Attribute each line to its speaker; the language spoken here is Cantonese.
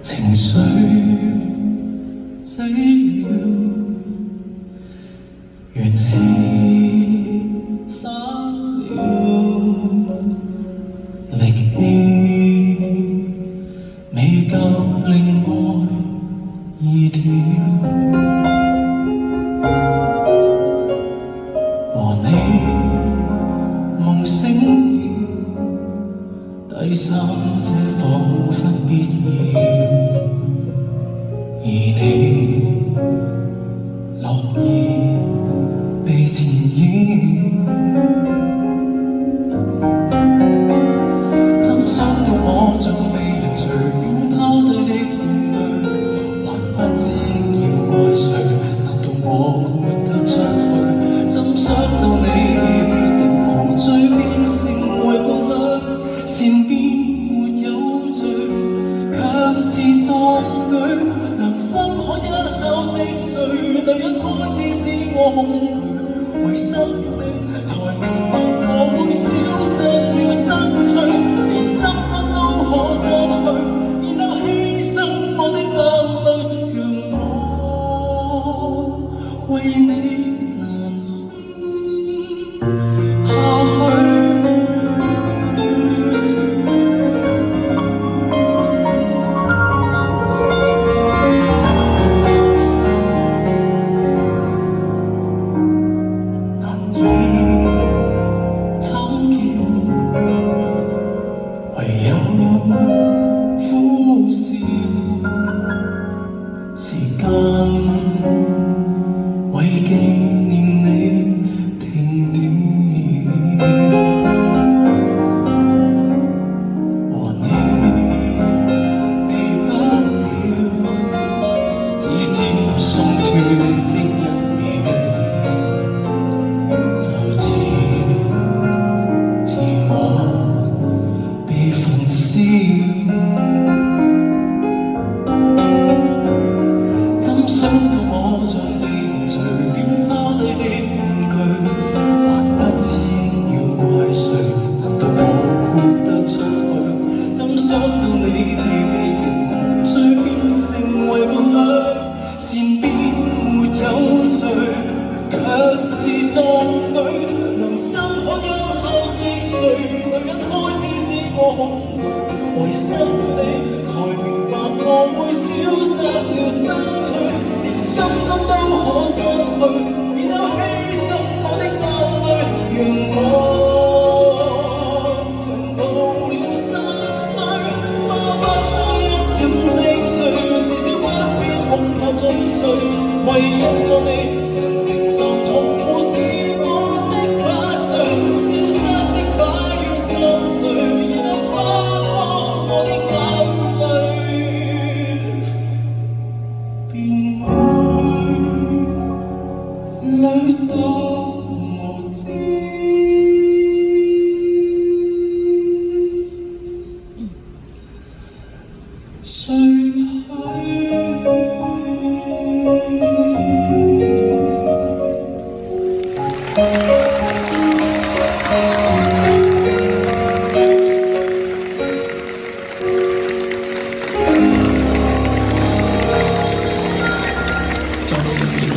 Speaker 1: 情緒死了，元氣散了，力氣未夠令愛易掉，和你夢醒了，第三者彷彿必要。而你樂意被纏繞，真傷到我像被人隨便拋低的玩具，還不知要怪誰？難道我豁得出去？真傷到你被別人狂追，變成為伴侶，善變沒有罪，卻是壯舉。良心可一口即碎，女人開始使我恐懼，為失了你才明白我會消失了生趣，連心肝都可失去，然後犧牲我的眼淚，讓我為你難堪下去。唯有苦笑，時間為紀念你停掉，和你避不了，只知鬆脱的一秒，就似自我被焚燒，真傷到我像被人隨便拋低的玩具，還不知要怪誰？難道我豁得出去？真傷到你被別人狂追，變成為伴侶，善變沒有罪，卻是壯舉。良心可一口即碎，女人開始使我恐懼，為失了你才明白我會消失了生趣，連心肝都可失去，然後犧牲我的眼淚，讓我曾到了30歲，巴不得一飲即醉，至少不必恐怕終歲，為一個你能承受痛苦是我的不對，消失的擺於心裏，然後花光我的眼淚，便會累到無知。睡去。